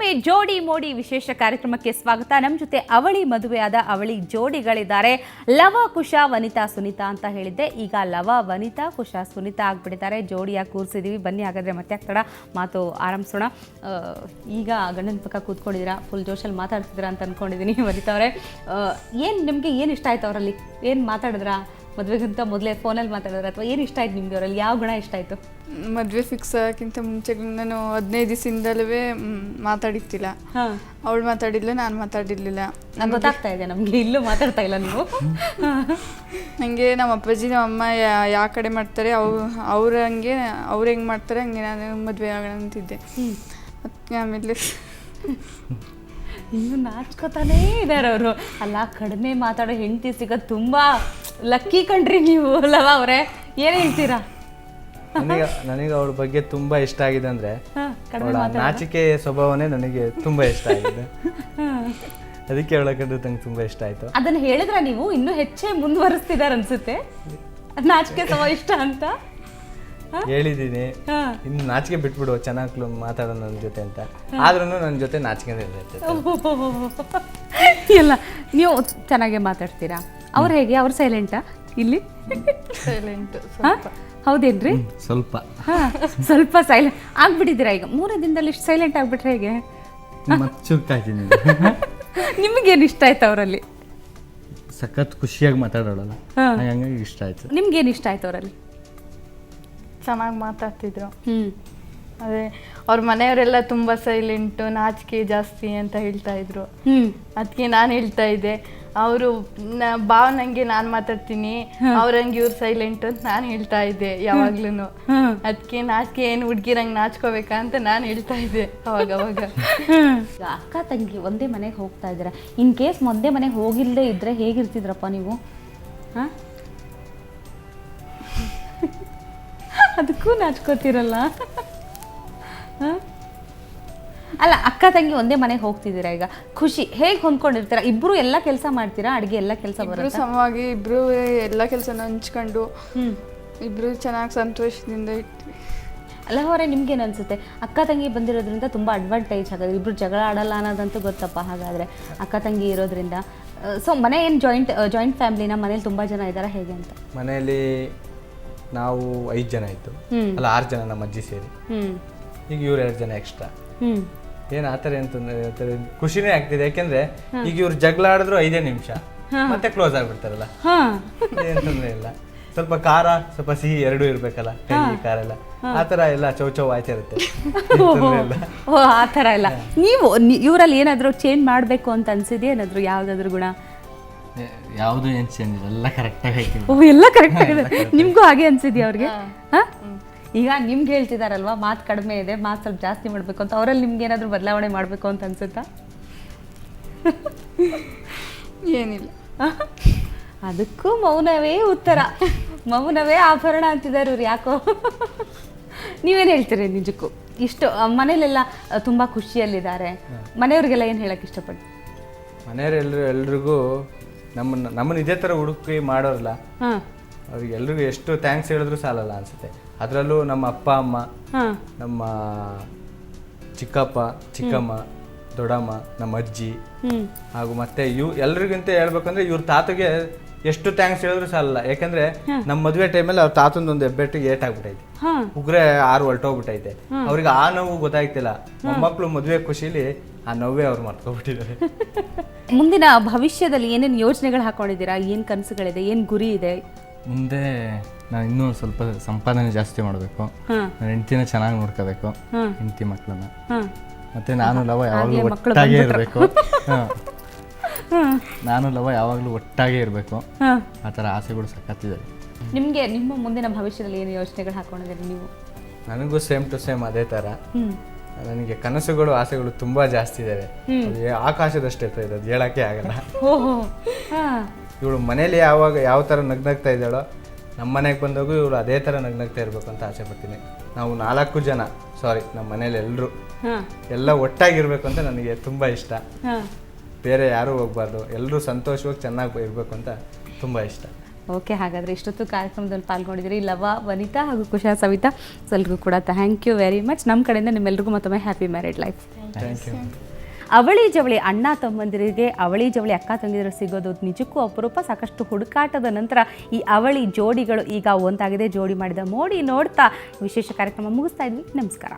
ಮದುವೆ ಜೋಡಿ ಮೋಡಿ ವಿಶೇಷ ಕಾರ್ಯಕ್ರಮಕ್ಕೆ ಸ್ವಾಗತ. ನಮ್ಮ ಜೊತೆ ಅವಳಿ ಮದುವೆಯಾದ ಅವಳಿ ಜೋಡಿಗಳಿದ್ದಾರೆ. ಲವ ಕುಶ ವನಿತಾ ಸುನಿತಾ ಅಂತ ಹೇಳಿದ್ದೆ. ಈಗ ಲವ ವನಿತಾ ಕುಶ ಸುನಿತಾ ಆಗ್ಬಿಟ್ಟಿದ್ದಾರೆ. ಜೋಡಿಯಾಗಿ ಕೂರಿಸಿದೀವಿ. ಬನ್ನಿ ಹಾಗಾದ್ರೆ ಮತ್ತೆ ತಡ ಮಾತು ಆರಂಭಿಸೋಣ. ಈಗ ಗಂಡನ ಪಕ್ಕ ಕೂತ್ಕೊಂಡಿದ್ದೀರಾ, ಫುಲ್ ಜೋಶಲ್ಲಿ ಮಾತಾಡ್ತಿದ್ದೀರಾ ಅಂತ ಅಂದ್ಕೊಂಡಿದ್ದೀನಿ. ವನಿತಾ ಅವರೇ, ಏನು ನಿಮಗೆ ಏನು ಇಷ್ಟ ಆಯ್ತು ಅವರಲ್ಲಿ? ಏನು ಮಾತಾಡಿದ್ರಾ ಮದುವೆಗಿಂತ ಮೊದಲೇ ಫೋನಲ್ಲಿ ಮಾತಾಡಿದ್ರೆ, ಅಥವಾ ಏನು ಇಷ್ಟ ಆಯ್ತು ನಿಮಗೆ ಅವರಲ್ಲಿ? ಯಾವ ಗುಣ ಇಷ್ಟ ಆಯಿತು? ಮದುವೆ ಫಿಕ್ಸ್ ಆಗೋಕ್ಕಿಂತ ಮುಂಚೆ ನಾನು 15 ದಿವಸದಿಂದಲೇ ಮಾತಾಡಿತ್ತಿಲ್ಲ. ಅವಳು ಮಾತಾಡಿಲ್ಲ, ನಾನು ಮಾತಾಡಿರಲಿಲ್ಲ. ನಂಗೆ ಗೊತ್ತಾಗ್ತಾ ಇದೆ, ನಮಗೆ ಇಲ್ಲೂ ಮಾತಾಡ್ತಾ ಇಲ್ಲ ನೀವು. ನನಗೆ ನಮ್ಮ ಅಪ್ಪಾಜಿ ನಮ್ಮ ಅಮ್ಮ ಯಾವ ಕಡೆ ಮಾಡ್ತಾರೆ ಅವ್ರು ಹೆಂಗೆ ಮಾಡ್ತಾರೆ ಹಂಗೆ ನಾನು ಮದುವೆ ಆಗೋಣ ಅಂತಿದ್ದೆ. ಆಮೇಲೆ ಇನ್ನು ನಾಚ್ಕೋತಾನೇ ಇದ್ದಾರೆ ಅವರು. ಅಲ್ಲ, ಕಡಿಮೆ ಮಾತಾಡೋ ಹೆಂಡತಿ ಸಿಗೋದು ತುಂಬ ಲಕ್ಕಿ ಕಣ್ರಿ ನೀವು. ಲವ ಅವರೇ, ಏನು ಹೇಳ್ತೀರಾ? ನನಗೆ ಅವಳ ಬಗ್ಗೆ ತುಂಬಾ ಇಷ್ಟ ಆಗಿದೆ. ಅಂದ್ರೆ ನಾಚಿಕೆ ಸ್ವಭಾವನೇ ನನಗೆ ತುಂಬಾ ಇಷ್ಟ ಆಗಿದೆ. ಅದಕ್ಕೆ ಅವಳ ಕಂಡು ನಂಗೆ ತುಂಬಾ ಇಷ್ಟ ಆಯ್ತು. ಅದನ್ನ ಹೇಳಿದ್ರೆ ನೀವು ಇನ್ನೂ ಹೆಚ್ಚೇ ಮುಂದುವರಿಸ್ತಿದಾರ ಅನ್ಸುತ್ತೆ, ನಾಚಿಕೆ ಸ್ವಭಾವ ಇಷ್ಟ ಅಂತ ಹೇಳಿದೀನಿ. ಇನ್ನು ನಾಚಿಕೆ ಬಿಟ್ಬಿಡು, ಚೆನ್ನಾಗಿ ಮಾತಾಡೋ ನನ್ನ ಜೊತೆ ಅಂತ. ಆದ್ರೂ ನನ್ನ ಜೊತೆ ನಾಚಿಕೆ ಇರ್ತೈತೆ. ಇಲ್ಲ, ನೀವು ಚೆನ್ನಾಗೇ ಮಾತಾಡ್ತೀರಾ. ಅವ್ರು ಹೇಗೆ? ಅವ್ರು ಸೈಲೆಂಟಾ? ಇಲ್ಲಿ ಸೈಲೆಂಟ್. ಹೌದೇನ್ರಿ? ಸ್ವಲ್ಪ ಸೈಲೆಂಟ್ ಆಗ್ಬಿಟ್ಟಿದ್ದೀರಾ. ಈಗ 3 ದಿನದಲ್ಲಿ ಇಷ್ಟು ಸೈಲೆಂಟ್ ಆಗ್ಬಿಟ್ರೆ ಹೇಗೆ? ನಿಮಗೇನು ಇಷ್ಟ ಆಯ್ತು ಅವರಲ್ಲಿ? ಸಖತ್ ಖುಷಿಯಾಗಿ ಮಾತಾಡೋಳಲ್ಲ, ಹಂಗಾಗಿ ಇಷ್ಟ ಆಯ್ತು. ನಿಮ್ಗೇನು ಇಷ್ಟ ಆಯ್ತು ಅವರಲ್ಲಿ? ಚೆನ್ನಾಗಿ ಮಾತಾಡ್ತಿದ್ರು. ಅದೇ ಅವ್ರ ಮನೆಯವರೆಲ್ಲ ತುಂಬ ಸೈಲೆಂಟು, ನಾಚಿಕೆ ಜಾಸ್ತಿ ಅಂತ ಹೇಳ್ತಾ ಇದ್ರು. ಅದಕ್ಕೆ ನಾನು ಹೇಳ್ತಾ ಇದ್ದೆ, ಅವರು ಭಾವನಂಗೆ ನಾನು ಮಾತಾಡ್ತೀನಿ, ಅವ್ರಂಗೆ ಇವ್ರು ಸೈಲೆಂಟ್ ಅಂತ ನಾನು ಹೇಳ್ತಾ ಇದ್ದೆ ಯಾವಾಗ್ಲೂ. ಅದಕ್ಕೆ ನಾಚಿಕೆ ಏನು ಹುಡ್ಗಿರಂಗೆ ನಾಚ್ಕೋಬೇಕಾ ಅಂತ ನಾನು ಹೇಳ್ತಾ ಇದ್ದೆ ಅವಾಗ. ಅಕ್ಕ ತಂಗಿ ಒಂದೇ ಮನೆಗೆ ಹೋಗ್ತಾ ಇದ್ದೀರಾ. ಇನ್ ಕೇಸ್ ಒಂದೇ ಮನೆಗೆ ಹೋಗಿಲ್ಲದೆ ಇದ್ರೆ ಹೇಗಿರ್ತಿದ್ರಪ್ಪ ನೀವು? ಹಾಂ, ಅದಕ್ಕೂ ನಾಚ್ಕೋತಿರಲ್ಲ. ಅಲ್ಲ, ಅಕ್ಕ ತಂಗಿ ಒಂದೇ ಮನೆಗೆ ಹೋಗ್ತಿದ್ದೀರಾ, ಈಗ ಖುಷಿ ಹೇಗೆ ಹೊಂದ್ಕೊಂಡಿರ್ತೀರಾ? ಇಬ್ರು ಎಲ್ಲ ಕೆಲಸ ಮಾಡ್ತೀರಾ? ಅಡುಗೆ ಎಲ್ಲ ಕೆಲಸ ಬರುತ್ತೆ ಸಮವಾಗಿ? ಇಬ್ರು ಎಲ್ಲ ಕೆಲಸನ ಹಂಚ್ಕೊಂಡು ಇಬ್ರು ಚೆನ್ನಾಗಿ ಸಂತೋಷದಿಂದ ಇರ್ತೀವಿ. ಅಲ್ಲ ಹೊರೆ, ನಿಮ್ಗೇನು ಅನ್ಸುತ್ತೆ? ಅಕ್ಕ ತಂಗಿ ಬಂದಿರೋದ್ರಿಂದ ತುಂಬ ಅಡ್ವಾಂಟೇಜ್ ಆಗೋದು. ಇಬ್ರು ಜಗಳ ಆಡಲ್ಲ ಅನ್ನೋದಂತೂ ಗೊತ್ತಪ್ಪ. ಹಾಗಾದರೆ ಅಕ್ಕ ತಂಗಿ ಇರೋದ್ರಿಂದ ಸೊ ಮನೆ ಏನು ಜಾಯಿಂಟ್ ಫ್ಯಾಮಿಲಿನ? ಮನೇಲಿ ತುಂಬ ಜನ ಇದ್ದಾರಾ ಹೇಗೆ ಅಂತ? ಮನೆಯಲ್ಲಿ ನಾವು 5 ಜನ ಇತ್ತು, ಅಲ್ಲ 6 ಜನ ನಮ್ಮ ಅಜ್ಜಿ ಸೇರಿ. ಈಗ ಇವ್ರು 2 ಜನ ಎಕ್ಸ್ಟ್ರಾ. ಏನ್ ಆತರ ಅಂತಂದ್ರೆ ಖುಷಿನೇ ಆಗ್ತಿದೆ. ಯಾಕೆಂದ್ರೆ ಈಗ ಇವ್ರು ಜಗಳ ಆಡಿದ್ರು 5 ನಿಮಿಷ ಮತ್ತೆ ಕ್ಲೋಸ್ ಆಗ್ಬಿಡ್ತಾರಲ್ಲ, ಏನ್ ತೊಂದ್ರೆ ಇಲ್ಲ. ಸ್ವಲ್ಪ ಖಾರ ಸ್ವಲ್ಪ ಸಿಹಿ ಎರಡೂ ಇರ್ಬೇಕಲ್ಲ, ಕೈ ಖಾರ ಎಲ್ಲ ಆತರ ಎಲ್ಲ ಚೌ ಆಯ್ತಿರುತ್ತೆ. ಓ, ಆ ಥರ ಎಲ್ಲ. ನೀವು ಇವರಲ್ಲಿ ಏನಾದರೂ ಚೇಂಜ್ ಮಾಡಬೇಕು ಅಂತ ಅನ್ಸಿದೆ? ಏನಾದರೂ ಯಾವುದಾದ್ರೂ ಗುಣ? ಯಾವುದು ಏನು ಚೇಂಜ್ ಇಲ್ಲ, ಎಲ್ಲ ಕರೆಕ್ಟಾಗಿ ಐತಿ. ಓ, ಎಲ್ಲ ಕರೆಕ್ಟ್ ಆಗಿದೆ. ನಿಮಗೂ ಹಾಗೆ ಅನ್ಸಿದ್ಯಾ ಅವ್ರಿಗೆ? ಈಗ ನಿಮ್ಗೆ ಹೇಳ್ತಿದಾರಲ್ವಾ, ಮಾತು ಕಡಿಮೆ ಇದೆ, ಮಾತು ಸ್ವಲ್ಪ ಜಾಸ್ತಿ ಮಾಡಬೇಕು ಅಂತ. ಅವರಲ್ಲಿ ನಿಮ್ಗೆ ಏನಾದರೂ ಬದಲಾವಣೆ ಮಾಡಬೇಕು ಅಂತ ಅನ್ಸುತ್ತಾ? ಏನಿಲ್ಲ. ಅದಕ್ಕೂ ಮೌನವೇ ಉತ್ತರ, ಮೌನವೇ ಆಭರಣ ಅಂತಿದ್ದಾರೆ ಇವ್ರು. ಯಾಕೋ ನೀವೇನು ಹೇಳ್ತೀರಿ ನಿಜಕ್ಕೂ? ಇಷ್ಟು ಮನೇಲೆಲ್ಲ ತುಂಬ ಖುಷಿಯಲ್ಲಿದ್ದಾರೆ. ಮನೆಯವ್ರಿಗೆಲ್ಲ ಏನು ಹೇಳಕ್ಕೆ ಇಷ್ಟಪಡ್ತೀವಿ? ಮನೆಯವ್ರು ಎಲ್ರಿಗೂ ನಮ್ಮನ್ನ ಇದೇ ಥರ ಹುಡುಕಿ ಮಾಡೋರಲ್ಲ, ಅವ್ರಿಗೆ ಎಲ್ರಿಗೂ ಎಷ್ಟು ಥ್ಯಾಂಕ್ಸ್ ಹೇಳಿದ್ರು ಸಾಲಲ್ಲ ಅನ್ಸುತ್ತೆ. ಅದರಲ್ಲೂ ನಮ್ಮ ಅಪ್ಪ ಅಮ್ಮ, ನಮ್ಮ ಚಿಕ್ಕಪ್ಪ ಚಿಕ್ಕಮ್ಮ, ದೊಡ್ಡಮ್ಮ, ನಮ್ಮ ಅಜ್ಜಿ, ಹಾಗೂ ಮತ್ತೆ ಎಲ್ರಿಗಿಂತ ಹೇಳ್ಬೇಕಂದ್ರೆ ಇವ್ರ ತಾತಗೆ ಎಷ್ಟು ಥ್ಯಾಂಕ್ಸ್ ಹೇಳಿದ್ರು ಸಾಲಲ್ಲ. ಯಾಕಂದ್ರೆ ನಮ್ಮ ಮದುವೆ ಟೈಮಲ್ಲಿ ಅವ್ರ ತಾತಂದೊಂದು ಹೆಬ್ಬೆಟ್ಟಿಗೆ ಏಟಾಗ್ಬಿಟ್ಟೈತೆ, ಉಗ್ರೆ 6 ಹೊರಟೋಗ್ಬಿಟ್ಟೈತೆ. ಅವ್ರಿಗೆ ಆ ನೋವು ಗೊತ್ತಾಗ್ತಿಲ್ಲ. ಮೊಮ್ಮಕ್ಕಳು ಮದುವೆ ಖುಷಿಲಿ ಆ ನೋವೇ ಅವ್ರು ಮಾಡ್ಕೊಬಿಟ್ಟಿದ್ದಾರೆ. ಮುಂದಿನ ಭವಿಷ್ಯದಲ್ಲಿ ಏನೇನು ಯೋಜನೆಗಳು ಹಾಕೊಂಡಿದ್ದೀರಾ? ಏನು ಕನಸುಗಳಿದೆ? ಏನು ಗುರಿ ಇದೆ? ಮುಂದೆ ನಾನು ಇನ್ನೂ ಸ್ವಲ್ಪ ಸಂಪಾದನೆ ಜಾಸ್ತಿ ಮಾಡಬೇಕು, ನನ್ನ ಹೆಂಡತಿನ ಚೆನ್ನಾಗಿ ನೋಡ್ಕೋಬೇಕು, ಹೆಂಡತಿ ಮಕ್ಕಳನ್ನ. ಮತ್ತೆ ನಾನು ಲವ ಯಾವಾಗಲೂ ಒಟ್ಟಾಗೇ ಇರಬೇಕು. ಒಟ್ಟಾಗೇ ಇರಬೇಕು. ಆ ಥರ ಆಸೆಗಳು ಸಕ್ಕತ್ತಿದೆ. ನಿಮಗೆ ನಿಮ್ಮ ಮುಂದಿನ ಭವಿಷ್ಯದಲ್ಲಿ ಏನು ಯೋಚನೆಗಳು ಹಾಕೊಂಡಿದ್ದೀರಿ ನೀವು? ನನಗೂ ಸೇಮ್ ಟು ಸೇಮ್ ಅದೇ ಥರ. ನನಗೆ ಕನಸುಗಳು ಆಸೆಗಳು ತುಂಬಾ ಜಾಸ್ತಿ ಇದ್ದಾವೆ. ಆಕಾಶದಷ್ಟು ಇರೋದು, ಹೇಳಕ್ಕೆ ಆಗಲ್ಲ. ಇವಳು ಮನೇಲಿ ಯಾವ ಥರ ನಗ್ನಗ್ತಾ ಇದ್ದಾಳೋ, ನಮ್ಮ ಮನೆಗೆ ಬಂದಾಗೂ ಇವಳು ಅದೇ ಥರ ನಗ್ನಗ್ತಾ ಇರಬೇಕು ಅಂತ ಆಸೆ ಪಡ್ತೀನಿ. ನಾವು 4 ಜನ, ನಮ್ಮ ಮನೇಲಿ ಎಲ್ಲ ಒಟ್ಟಾಗಿರ್ಬೇಕು ಅಂತ ನನಗೆ ತುಂಬ ಇಷ್ಟ. ಬೇರೆ ಯಾರೂ ಹೋಗ್ಬಾರ್ದು, ಎಲ್ಲರೂ ಸಂತೋಷವಾಗಿ ಚೆನ್ನಾಗಿ ಇರಬೇಕು ಅಂತ ತುಂಬ ಇಷ್ಟ. ಓಕೆ, ಹಾಗಾದರೆ ಇಷ್ಟೊತ್ತು ಕಾರ್ಯಕ್ರಮದಲ್ಲಿ ಪಾಲ್ಗೊಂಡಿದ್ದೀರಿ ಲವ ವನಿತಾ ಹಾಗೂ ಕುಶ ಸವಿತಾ. ಸೊ ಎಲ್ರಿಗೂ ಕೂಡ ಥ್ಯಾಂಕ್ ಯು ವೆರಿ ಮಚ್. ನಮ್ಮ ಕಡೆಯಿಂದ ನಿಮ್ಮೆಲ್ರಿಗೂ ಮತ್ತೊಮ್ಮೆ happy married life. Thank you. ಅವಳಿ ಜವಳಿ ಅಣ್ಣ ತಮ್ಮಂದಿರಿಗೆ ಅವಳಿ ಜವಳಿ ಅಕ್ಕ ತಂಗಿಯರು ಸಿಗೋದು ನಿಜಕ್ಕೂ ಅಪರೂಪ. ಸಾಕಷ್ಟು ಹುಡುಕಾಟದ ನಂತರ ಈ ಅವಳಿ ಜೋಡಿಗಳು ಈಗ ಒಂದಾಗಿದೆ. ಜೋಡಿ ಮಾಡಿದ ಮೋಡಿ ನೋಡ್ತಾ ವಿಶೇಷ ಕಾರ್ಯಕ್ರಮ ಮುಗಿಸ್ತಾ ಇದ್ವಿ. ನಮಸ್ಕಾರ.